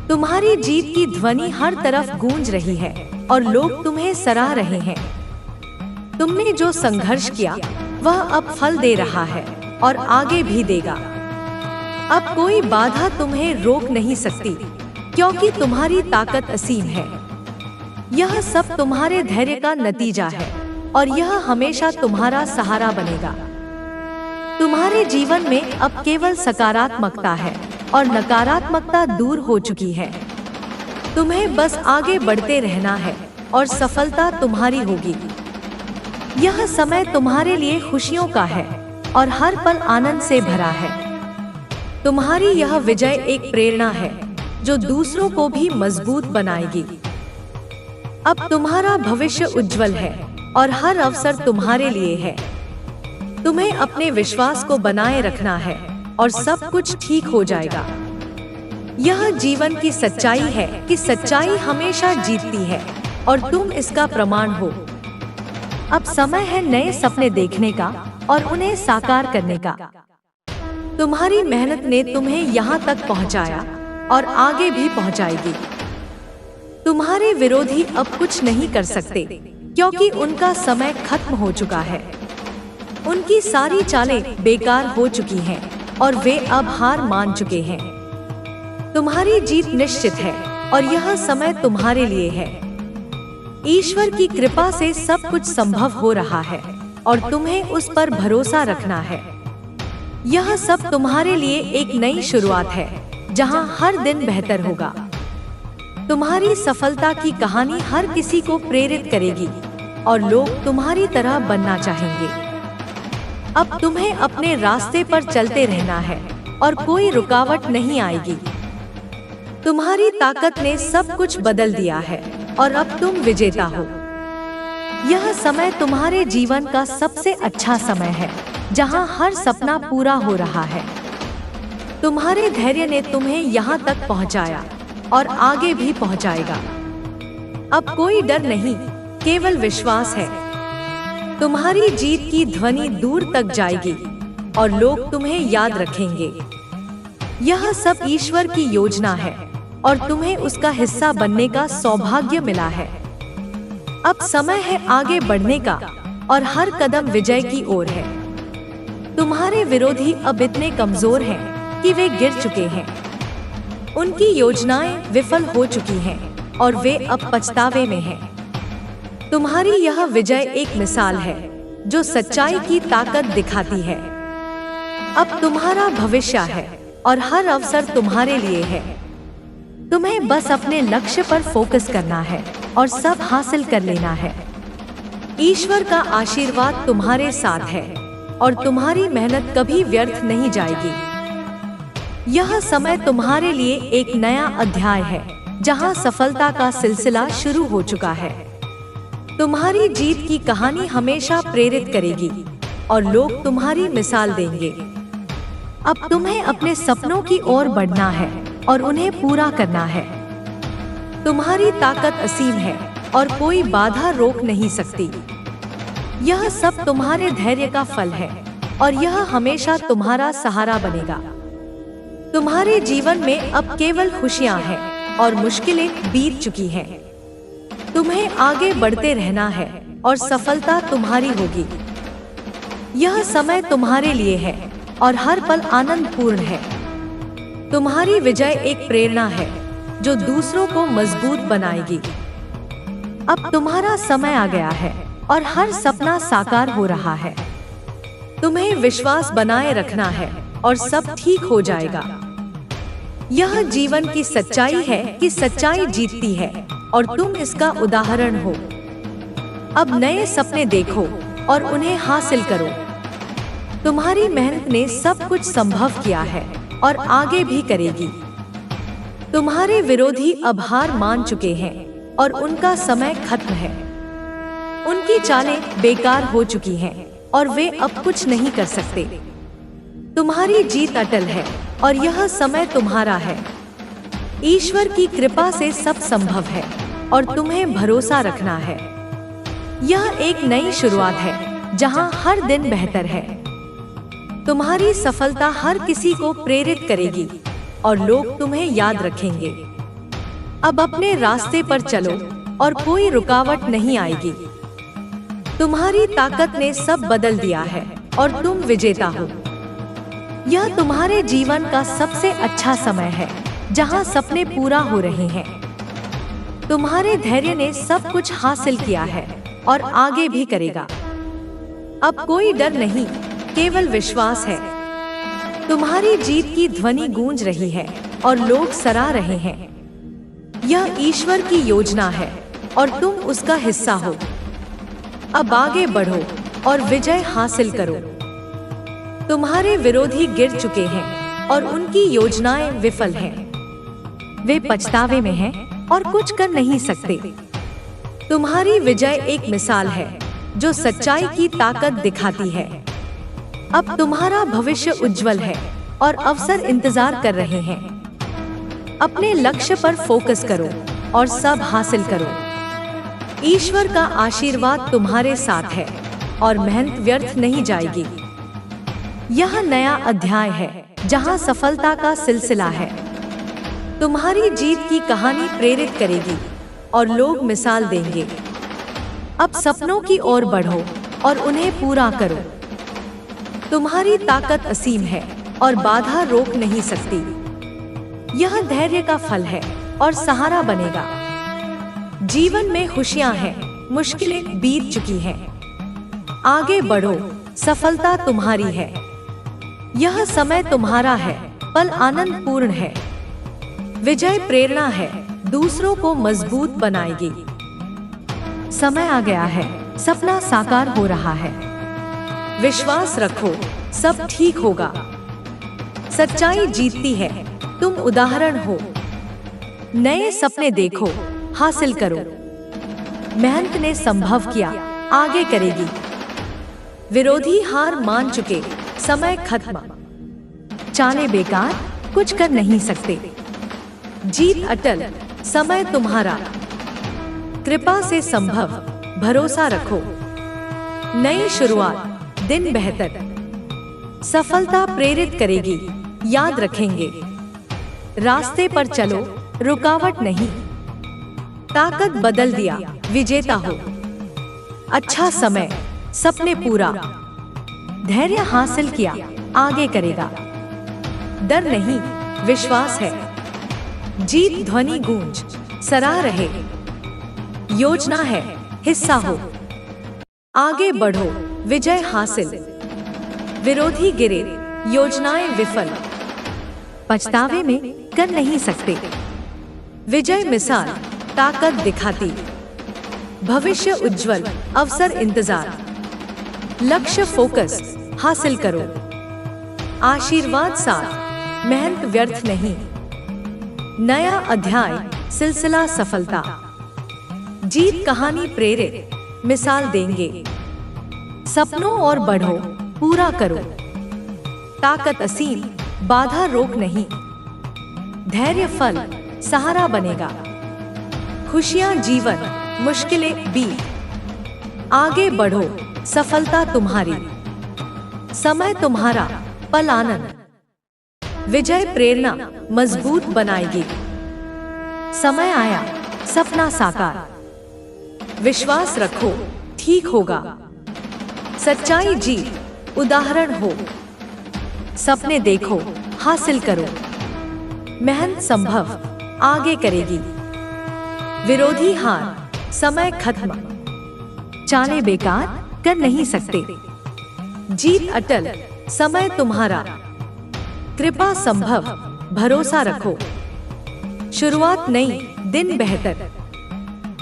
तुम्हारी जीत की ध्वनि हर तरफ गूंज रही है और लोग तुम्हें सराह रहे हैं। तुमने जो संघर्ष किया वह अब फल दे रहा है और आगे भी देगा। अब कोई बाधा तुम्हें रोक नहीं सकती, क्योंकि तुम्हारी ताकत असीम है। यह सब तुम्हारे धैर्य का नतीजा है और यह हमेशा तुम्हारा सहारा बनेगा। तुम्हारे जीवन में अब केवल सकारात्मकता है और नकारात्मकता दूर हो चुकी है। तुम्हें बस आगे बढ़ते रहना है और सफलता तुम्हारी होगी। यह समय तुम्हारे लिए खुशियों का है और हर पल आनंद से भरा है। तुम्हारी यह विजय एक प्रेरणा है जो दूसरों को भी मजबूत बनाएगी। अब तुम्हारा भविष्य उज्जवल है और हर अवसर तुम्हारे लिए है। तुम्हें अपने विश्वास को बनाए रखना है और सब कुछ ठीक हो जाएगा। यह जीवन की सच्चाई है कि सच्चाई हमेशा जीतती है और तुम इसका प्रमाण हो। अब समय है नए सपने देखने का और उन्हें साकार करने का। तुम्हारी मेहनत ने तुम्हें यहाँ तक पहुँचाया और आगे भी पहुँचाएगी। तुम्हारे विरोधी अब कुछ नहीं कर सकते, क्योंकि उनका समय खत्म हो चुका है। उनकी सारी चालें बेकार हो चुकी हैं और वे अब हार मान चुके हैं। तुम्हारी जीत निश्चित है और यह समय तुम्हारे लिए है। ईश्वर की कृपा से सब कुछ संभव हो रहा है और तुम्हें उस पर भरोसा रखना है। यह सब तुम्हारे लिए एक नई शुरुआत है, जहां हर दिन बेहतर होगा। तुम्हारी सफलता की कहानी हर किसी को प्रेरित करेगी और लोग तुम्हारी तरह बनना चाहेंगे। अब तुम्हें अपने रास्ते पर चलते रहना है और कोई रुकावट नहीं आएगी। तुम्हारी ताकत ने सब कुछ बदल दिया है और अब तुम विजेता हो। यह समय तुम्हारे जीवन का सबसे अच्छा समय है, जहां हर सपना पूरा हो रहा है। तुम्हारे धैर्य ने तुम्हें यहाँ तक पहुँचाया और आगे भी पहुँचाएगा। अब कोई डर नहीं, केवल विश्वास है। तुम्हारी जीत की ध्वनि दूर तक जाएगी और लोग तुम्हें याद रखेंगे। यह सब ईश्वर की योजना है और तुम्हें उसका हिस्सा बनने का सौभाग्य मिला है। अब समय है आगे बढ़ने का और हर कदम विजय की ओर है। तुम्हारे विरोधी अब इतने कमजोर हैं कि वे गिर चुके हैं। उनकी योजनाएं विफल हो चुकी हैं और वे अब पछतावे में हैं। तुम्हारी यह विजय एक मिसाल है जो सच्चाई की ताकत दिखाती है। अब तुम्हारा भविष्य है और हर अवसर तुम्हारे लिए है। तुम्हें बस अपने लक्ष्य पर फोकस करना है और सब हासिल कर लेना है। ईश्वर का आशीर्वाद तुम्हारे साथ है और तुम्हारी मेहनत कभी व्यर्थ नहीं जाएगी। यह समय तुम्हारे लिए एक नया अध्याय है, जहां सफलता का सिलसिला शुरू हो चुका है। तुम्हारी जीत की कहानी हमेशा प्रेरित करेगी और लोग तुम्हारी मिसाल देंगे। अब तुम्हें अपने सपनों की ओर बढ़ना है और उन्हें पूरा करना है। तुम्हारी ताकत असीम है और कोई बाधा रोक नहीं सकती। यह सब तुम्हारे धैर्य का फल है और यह हमेशा तुम्हारा सहारा बनेगा। तुम्हारे जीवन में अब केवल खुशियां हैं और मुश्किलें बीत चुकी हैं। तुम्हें आगे बढ़ते रहना है और सफलता तुम्हारी होगी। यह समय तुम्हारे लिए है और हर पल आनंदपूर्ण है। तुम्हारी विजय एक प्रेरणा है जो दूसरों को मजबूत बनाएगी। अब तुम्हारा समय आ गया है और हर सपना साकार हो रहा है। तुम्हें विश्वास बनाए रखना है और सब ठीक हो जाएगा। यह जीवन की सच्चाई है कि सच्चाई जीतती है और तुम इसका उदाहरण हो। अब नए सपने देखो और उन्हें हासिल करो। तुम्हारी मेहनत ने सब कुछ संभव किया है और आगे भी करेगी। तुम्हारे विरोधी अब हार मान चुके हैं और उनका समय खत्म है। उनकी चालें बेकार हो चुकी हैं और वे अब कुछ नहीं कर सकते। तुम्हारी जीत अटल है और यह समय तुम्हारा है। ईश्वर की कृपा से सब संभव है और तुम्हें भरोसा रखना है। यह एक नई शुरुआत है जहां हर दिन बेहतर है। तुम्हारी सफलता हर किसी को प्रेरित करेगी और लोग तुम्हें याद रखेंगे। अब अपने रास्ते पर चलो और कोई रुकावट नहीं आएगी। तुम्हारी ताकत ने सब बदल दिया है और तुम विजेता हो। यह तुम्हारे जीवन का सबसे अच्छा समय है जहां सपने पूरा हो रहे हैं। तुम्हारे धैर्य ने सब कुछ हासिल किया है और आगे भी करेगा। अब कोई डर नहीं, केवल विश्वास है। तुम्हारी जीत की ध्वनि गूंज रही है और लोग सराह रहे हैं। यह ईश्वर की योजना है और तुम उसका हिस्सा हो। अब आगे बढ़ो और विजय हासिल करो। तुम्हारे विरोधी गिर चुके हैं और उनकी योजनाएं विफल हैं। वे पछतावे में हैं और कुछ कर नहीं सकते। तुम्हारी विजय एक मिसाल है जो सच्चाई की ताकत दिखाती है। अब तुम्हारा भविष्य उज्जवल है और अवसर इंतजार कर रहे हैं। अपने लक्ष्य पर फोकस करो और सब हासिल करो। ईश्वर का आशीर्वाद तुम्हारे साथ है और मेहनत व्यर्थ नहीं जाएगी। यह नया अध्याय है जहां सफलता का सिलसिला है। तुम्हारी जीत की कहानी प्रेरित करेगी और लोग मिसाल देंगे। अब सपनों की ओर बढ़ो और उन्हें पूरा करो। तुम्हारी ताकत असीम है और बाधा रोक नहीं सकती। यह धैर्य का फल है और सहारा बनेगा। जीवन में खुशियां हैं, मुश्किलें बीत चुकी हैं। आगे बढ़ो, सफलता तुम्हारी है। यह समय तुम्हारा है, पल आनंद पूर्ण है। विजय प्रेरणा है, दूसरों को मजबूत बनाएगी। समय आ गया है, सपना साकार हो रहा है। विश्वास रखो, सब ठीक होगा। सच्चाई जीतती है, तुम उदाहरण हो। नए सपने देखो, हासिल करो। मेहनत ने संभव किया, आगे करेगी। विरोधी हार मान चुके, समय खत्म। चाले बेकार, कुछ कर नहीं सकते। जीत अटल, समय तुम्हारा। कृपा से संभव, भरोसा रखो। नई शुरुआत, दिन बेहतर। सफलता प्रेरित करेगी, याद रखेंगे। रास्ते पर चलो, रुकावट नहीं। ताकत बदल दिया, विजेता हो। अच्छा समय, सपने पूरा। धैर्य हासिल किया, आगे करेगा। डर नहीं, विश्वास है। जीत ध्वनि गूंज, सराह रहे। योजना है, हिस्सा हो। आगे बढ़ो, विजय हासिल। विरोधी गिरे, योजनाएं विफल। पछतावे में कर नहीं सकते। विजय मिसाल, ताकत दिखाती। भविष्य उज्जवल, अवसर इंतजार। लक्ष्य फोकस, हासिल करो। आशीर्वाद साथ, मेहनत व्यर्थ नहीं। नया अध्याय, सिलसिला सफलता। जीत कहानी प्रेरित, मिसाल देंगे। सपनों और बढ़ो, पूरा करो। ताकत असीम, बाधा रोक नहीं। धैर्य फल, सहारा बनेगा। खुशियां जीवन, मुश्किलें बीत। आगे बढ़ो, सफलता तुम्हारी। समय तुम्हारा, पल आनंद। विजय प्रेरणा, मजबूत बनाएगी। समय आया, सपना साकार। विश्वास रखो, ठीक होगा। सच्चाई जीत, उदाहरण हो। सपने देखो, हासिल करो। मेहनत संभव, आगे करेगी। विरोधी हार, समय खत्म। चाले बेकार, कर नहीं सकते। जीत अटल, समय तुम्हारा। कृपा संभव, भरोसा रखो। शुरुआत नई, दिन बेहतर।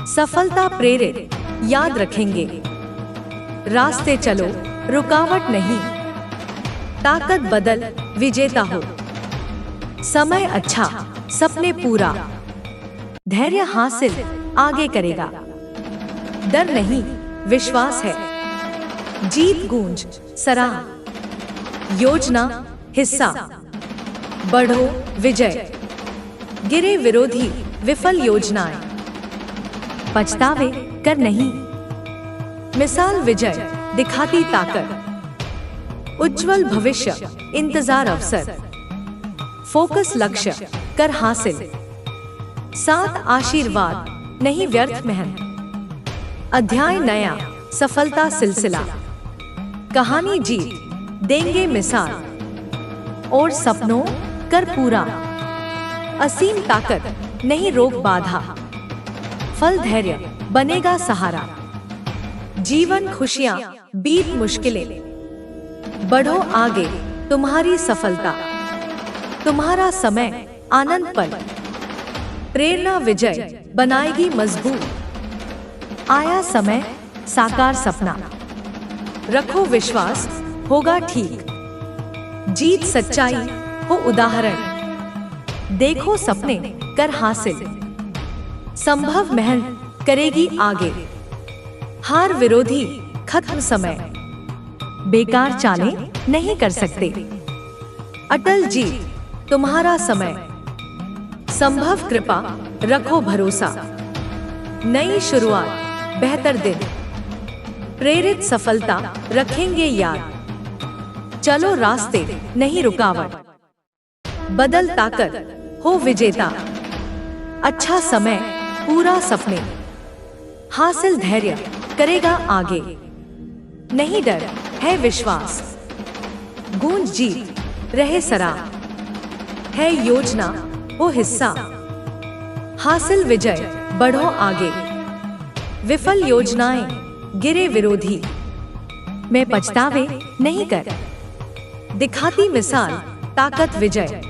सफलता प्रेरित, याद रखेंगे। रास्ते चलो, रुकावट नहीं। ताकत बदल, विजेता हो। समय अच्छा, सपने पूरा। धैर्य हासिल, आगे करेगा। डर नहीं, विश्वास है। जीत गूंज, सराह। योजना, हिस्सा। बढ़ो, विजय। गिरे विरोधी, विफल योजनाएं। पछतावे कर नहीं। मिसाल विजय, दिखाती ताकत। उज्जवल भविष्य, इंतजार अवसर। फोकस लक्ष्य, कर हासिल। साथ आशीर्वाद, नहीं व्यर्थ मेहनत। अध्याय नया, सफलता सिलसिला। कहानी जीत, देंगे मिसाल। और सपनों कर पूरा। असीम ताकत नहीं रोक बाधा, फल धैर्य बनेगा सहारा। जीवन खुशियां बीत मुश्किलें, बढ़ो आगे तुम्हारी सफलता। तुम्हारा समय आनंद पल, प्रेरणा विजय बनाएगी मजबूत। आया समय साकार सपना, रखो विश्वास होगा ठीक। जीत सच्चाई हो उदाहरण, देखो सपने कर हासिल। संभव मेहनत करेगी आगे, हार विरोधी खत्म समय। बेकार चालें नहीं कर सकते, अटल जीत तुम्हारा समय। संभव कृपा रखो भरोसा, नई शुरुआत बेहतर दिन। प्रेरित सफलता रखेंगे याद, चलो रास्ते नहीं रुकावट। बदल ताकत हो विजेता, अच्छा समय पूरा सपने। हासिल धैर्य करेगा आगे, नहीं डर है विश्वास। गूंज जीत रहे सरा, है योजना वो हिस्सा। हासिल विजय बढ़ो आगे, विफल योजनाएं गिरे विरोधी। मैं पछतावे नहीं कर, दिखाती मिसाल ताकत विजय।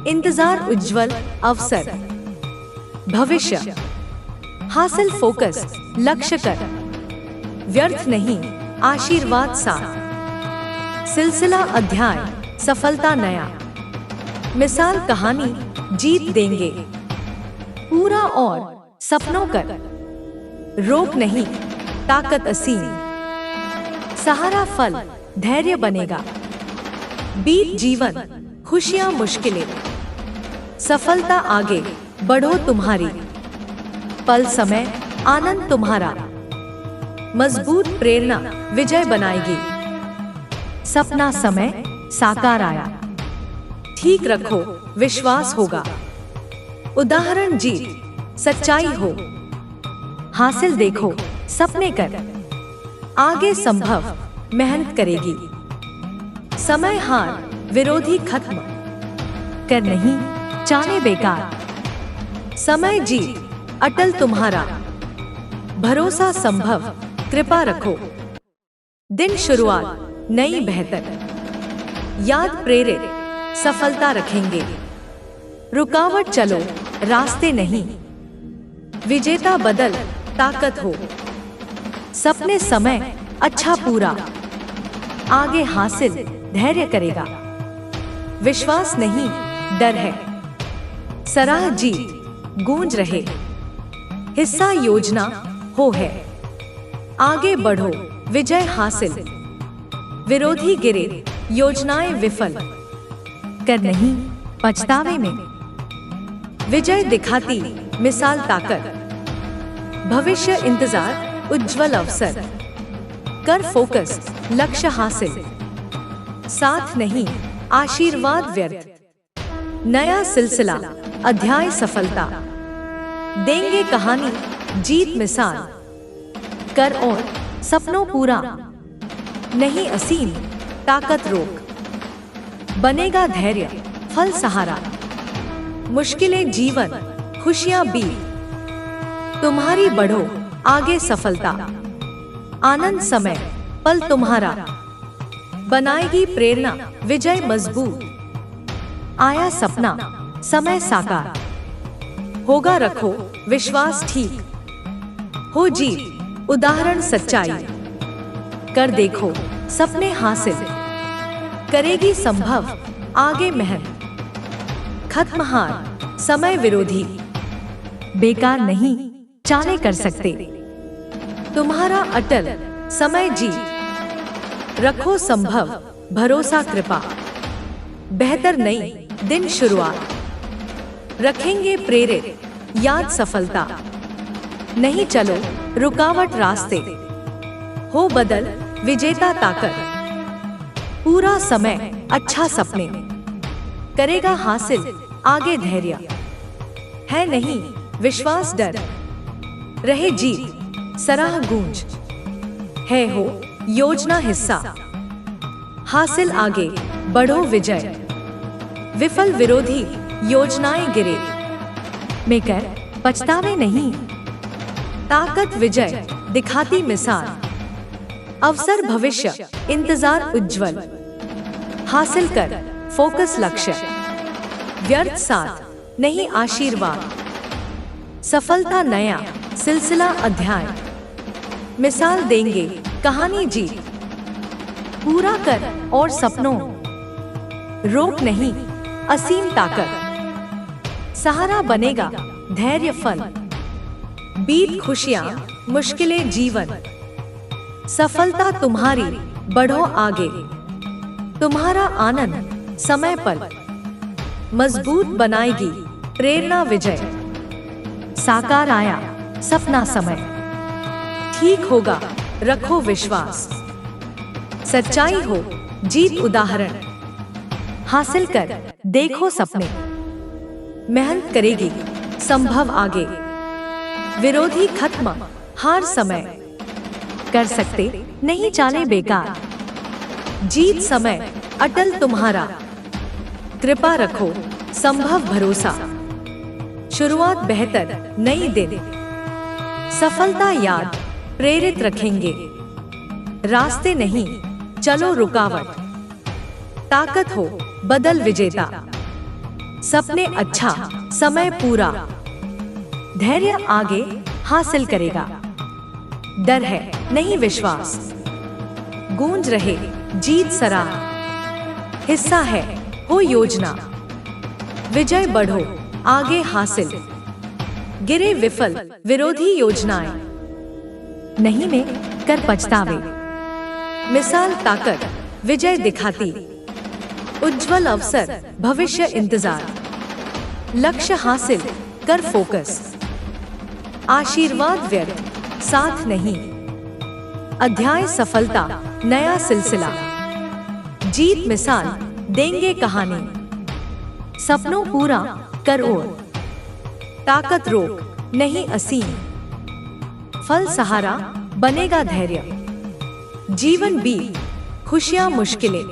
इंतजार उज्जवल अवसर, भविष्य हासिल फोकस लक्ष्य कर। व्यर्थ नहीं आशीर्वाद साथ, सिलसिला अध्याय सफलता नया। मिसाल कहानी जीत देंगे पूरा और सपनों कर। रोक नहीं ताकत असीम, सहारा फल धैर्य बनेगा। बीत जीवन खुशियां मुश्किलें, सफलता आगे बढ़ो तुम्हारी। पल समय आनंद तुम्हारा, मजबूत प्रेरणा विजय बनाएगी। सपना समय साकार आया, ठीक रखो विश्वास होगा। उदाहरण जीत सच्चाई हो, हासिल देखो सपने कर। आगे संभव मेहनत करेगी, समय हार विरोधी खत्म कर नहीं चाहे बेकार। समय जीत अटल तुम्हारा, भरोसा संभव कृपा रखो। दिन शुरुआत नई बेहतर, याद प्रेरित सफलता रखेंगे। रुकावट चलो रास्ते नहीं, विजेता बदल ताकत हो। सपने समय अच्छा पूरा, आगे हासिल धैर्य करेगा। विश्वास नहीं डर है, सराह जीत गूंज रहे। हिस्सा योजना हो है, आगे बढ़ो विजय हासिल। विरोधी गिरे योजनाएं विफल कर नहीं पछतावे में। विजय दिखाती मिसाल ताकत, भविष्य इंतजार उज्जवल अवसर। कर फोकस लक्ष्य हासिल, साथ नहीं आशीर्वाद व्यर्थ। नया सिलसिला अध्याय सफलता, देंगे कहानी जीत मिसाल। कर और सपनों पूरा, नहीं असीम ताकत रोक। बनेगा धैर्य फल सहारा, मुश्किलें जीवन खुशियां बीत। तुम्हारी बढ़ो आगे सफलता, आनंद समय पल तुम्हारा। बनाएगी प्रेरणा विजय मजबूत। आया सपना समय साकार, होगा रखो विश्वास ठीक। हो जीत उदाहरण सच्चाई, कर देखो सपने हासिल। करेगी संभव आगे मेहनत, खत्म हार समय विरोधी। बेकार नहीं चाले कर सकते, तुम्हारा अटल समय जीत। रखो संभव भरोसा कृपा, बेहतर नई दिन शुरुआत। रखेंगे प्रेरित याद सफलता, नहीं चलो रुकावट रास्ते। हो बदल विजेता ताकत, पूरा समय अच्छा सपने। करेगा हासिल आगे धैर्य, है नहीं विश्वास डर। रहे जीत सराह गूंज, है हो योजना हिस्सा। हासिल आगे बढ़ो विजय। विफल विरोधी योजनाएं गिरे में कर पछतावे नहीं। ताकत विजय दिखाती मिसाल, अवसर भविष्य इंतजार उज्जवल, हासिल कर फोकस लक्ष्य, व्यर्थ साथ नहीं आशीर्वाद, सफलता नया सिलसिला अध्याय, मिसाल देंगे कहानी जीत, पूरा कर और सपनों रोक नहीं असीम ताकत, सहारा बनेगा धैर्य फल, बीत खुशियां मुश्किलें जीवन, सफलता तुम्हारी बढ़ो आगे, तुम्हारा आनंद समय पल, मजबूत बनाएगी प्रेरणा विजय, साकार आया सपना समय, ठीक होगा रखो विश्वास, सच्चाई हो जीत उदाहरण, हासिल कर देखो सपने, मेहनत करेगी संभव आगे, विरोधी खत्म हार समय, कर सकते नहीं चाले बेकार, जीत समय अटल तुम्हारा, कृपा रखो संभव भरोसा, शुरुआत बेहतर नई दिन, सफलता याद प्रेरित रखेंगे, रास्ते नहीं चलो रुकावट, ताकत हो बदल विजेता, सपने अच्छा समय पूरा, धैर्य आगे हासिल करेगा, डर है नहीं विश्वास, गूंज रहे जीत सराह, हिस्सा है हो योजना, विजय बढ़ो आगे हासिल, गिरे विफल विरोधी योजनाएं नहीं में कर पछतावे, मिसाल ताकत विजय दिखाती, उज्जवल अवसर भविष्य इंतजार, लक्ष्य हासिल कर फोकस, आशीर्वाद व्यर्थ साथ नहीं, अध्याय सफलता नया सिलसिला, जीत मिसाल देंगे कहानी, सपनों पूरा कर और, ताकत रोक नहीं असीम, फल सहारा बनेगा धैर्य, जीवन बीत खुशियां मुश्किलें,